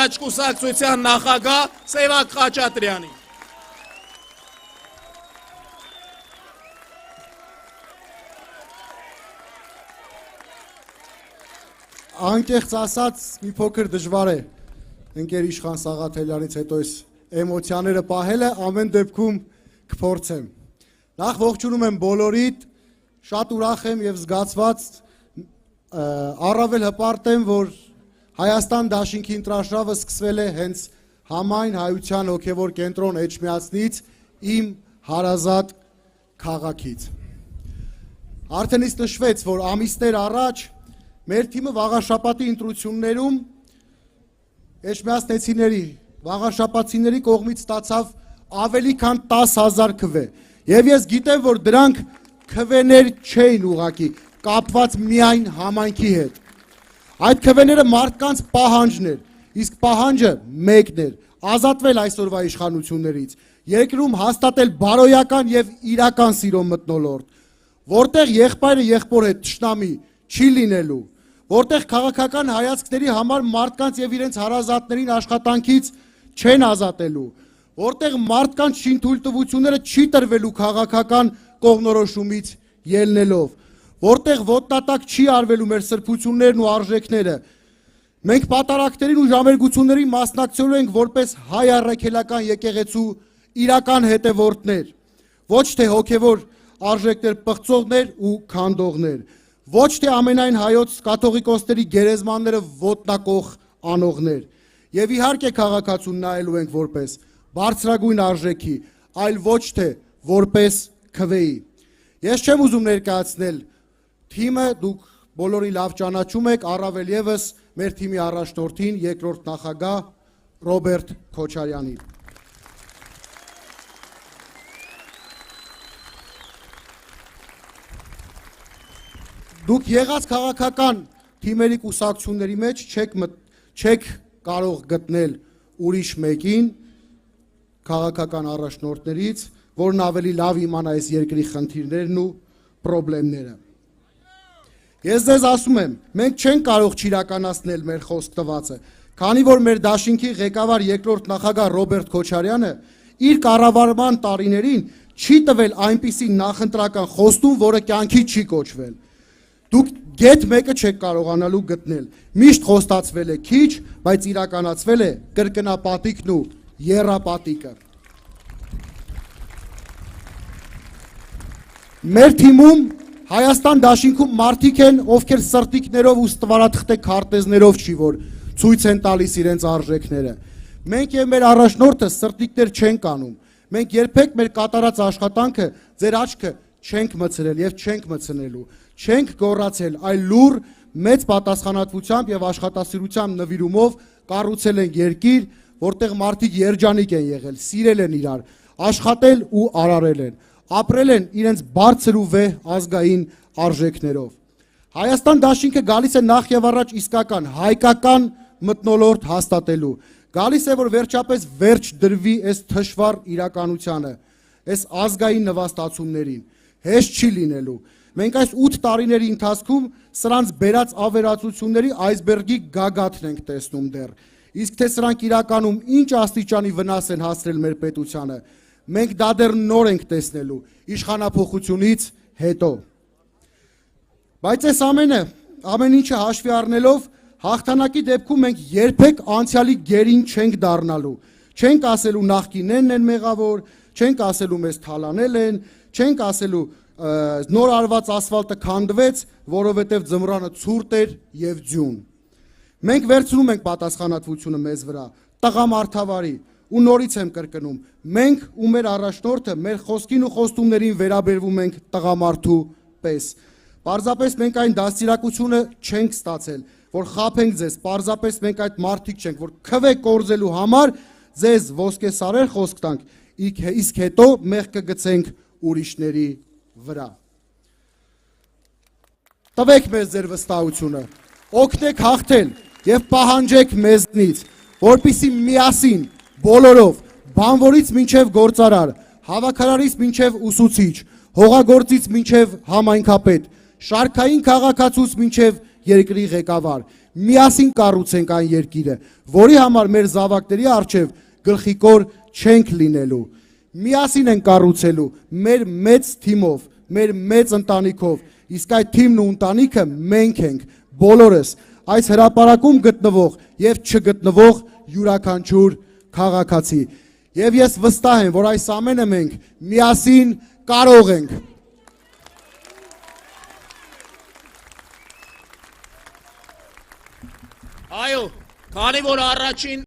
առաջ կուսակցության նախագահ Սևակ Խաչատրյանին։ Անկեղծ ասած մի փոքր դժվար է ընկեր Իշխան Սաղաթելյանից հետո այս էմոցիաները պահելը, ամեն դեպքում կփորձեմ։ Նախ ողջունում եմ բոլորիդ, շատ ուրախ եմ եւ զգացված, առավել հպարտ եմ, որ Հայաստան դաշինքի ընտրաշավը սկսվել է հենց համայն հայության հոգեվոր կենտրոն Էջմիածնից, իմ հարազատ քաղաքից։ Արդեն իսկ նշվեց, որ ամիսներ առաջ մեր թիմը վաղաշաբաթի ընտրություններում Էջմիածնեցիների, վաղաշաբաթցիների կողմից ստացավ ավելի քան 10,000 քվե։ Եվ ես գիտեմ, որ դրանք քվեներ չէին ուղղակի, կապված միայն համայնքի հետ։ Այդ քվեները մարդկանց պահանջն էր, իսկ պահանջը մեկն էր՝ ազատվել այսօրվա իշխանություններից, երկրում հաստատել բարոյական եւ իրական սիրո մթնոլորտ, որտեղ եղբայրը եղբոր հետ թշնամի չի լինելու, որտեղ քաղաքական հայացքների համար մարդկանց եւ իրենց հարազատներին աշխատանքից չեն ազատելու, որտեղ մարդկանց շինթույլտվությունները չի տրվելու քաղաքական կողմնորոշումից ելնելով, որտեղ ոտնատակ չի արվելու մեր սրբություններն ու արժեքները։ Մենք պատարակներին ու ժամերգություններին մասնակցելու ենք որպես հայ առաքելական եկեղեցու իրական հետևորդներ, ոչ թե հոգևոր արժեքներ պղծողներ ու քանդողներ, ոչ թե ամենայն հայոց կաթողիկոսների գերեզմանները ոտնակող անողներ։ Եվ իհարկե քաղաքացուն նայելու ենք որպես բարձրագույն արժեքի, այլ ոչ թե որպես քվեի։ Ես չեմ ուզում ներկայացնել թիմը, դուք բոլորի լավ ճանաչում եք, առավել եւս մեր թիմի առաջնորդին, երկրորդ նախագահ Ռոբերտ Քոչարյանին։ Դուք եղած քաղաքական թիմերի կուսակցությունների մեջ չեք կարող գտնել ուրիշ մեկին քաղաքական առաջնորդներից, որն ավելի լավ իմանա այս երկրի խնդիրներն ու խնդիրները։ Ես ձեզ ասում եմ, մենք չենք կարող չիրականացնել մեր խոսք տվածը, քանի որ մեր դաշինքի ղեկավար երկրորդ նախագահ Ռոբերտ Քոչարյանը իր կառավարման տարիներին չի տվել այնպիսի նախընտրական խոստում, որը կյանքի չի կոչվել։ Դուք գետ մեկը չեք կարողանալու գտնել, միշտ խոստացվել է քիչ, բայց իրականացվել է կրկնապատիկն ու եռապատիկը։ Մեր թիմում Հայաստան դաշինքում մարդիկ են, ովքեր սրտիկներով ու ստվարաթղթե քարտեզներով չի, որ ցույց են տալիս իրենց արժեքները։ Մենք եւ մեր առաջնորդը սրտիկներ չենք անում։ Մենք երբեք մեր կատարած աշխատանքը ձեր աչքը չենք մցրել եւ չենք մցնելու, չենք գոռացել, այլ լուր մեծ պատասխանատվությամբ եւ աշխատասիրությամբ նվիրումով կառուցել ենք երկիր, որտեղ մարդիկ երջանիկ են եղել, սիրել են իրար, աշխատել ու արարել են, ապրել են իրենց բարձր ու վեհ ազգային արժեքներով։ Հայաստան դաշինքը գալիս է նախ եւ առաջ իսկական հայկական մթնոլորտ հաստատելու, գալիս է, որ վերջապես վերջ դրվի այս թշվառ իրականությանը, այս ազգային նվաստացումներին, հեշտ չի լինելու։ Մենք այս 8 տարիների ընթացքում սրանց բերած ավերածությունների այսբերգի գագաթն ենք տեսնում դեռ, իսկ թե սրանք իրականում ինչ աստիճանի վնաս են հասցրել մեր պետությանը, մենք դա դեռ նոր ենք տեսնելու իշխանափոխությունից հետո։ Բայց այս ամեն ինչը հաշվի առնելով, հաղթանակի դեպքում մենք երբեք անցյալի գերին չենք դառնալու, չենք ասելու նախկիններն են մեղավոր, չենք ասելու մեզ թալանել են, չենք ասելու նոր արված ասֆալտը քանդվեց, որովհետև ձմռանը ցուրտ էր եւ ձյուն։ Մենք վերցնում ենք պատասխանատվությունը մեզ վրա, տղամարդավարի, ու նորից եմ կրկնում, մենք ու մեր առաջնորդը մեր խոսքին ու խոստումներին վերաբերվում ենք տղամարդու պես։ Պարզապես մենք այն դաստիարակությունը չենք ստացել, որ խաբենք ձեզ, պարզապես մենք այդ մարդիկ չենք, որ քվե կորզելու համար ձեզ ոսկե սարեր խոսք տանք, իսկ հետո մեղքը գցենք ուրիշների վրա։ Տվեք մեզ ձեր վստահությունը, օգնեք հաղթել եւ պահանջեք մեզնից, որպեսզի միասին բոլորով, բանվորից մինչև գործարար, հավաքարարից մինչև ուսուցիչ, հողագործից մինչև համայնքապետ, շարքային քաղաքացուց մինչև երկրի ղեկավար, միասին կառուցենք այն երկիրը, որի համար մեր զավակների առջև գլխիկոր չենք լինելու։ Միասին են կառուցելու մեր մեծ թիմով, մեր մեծ ընտանիքով, իսկ այդ թիմն ու ընտանիքը մենք ենք, բոլորս, այս հրապարակում գտնվող եւ չգտնվող յուրաքանչյուր քաղաքացի։ Եվ ես վստահ եմ, որ այս ամենը մենք միասին կարող ենք։ Այո, քանի որ առաջին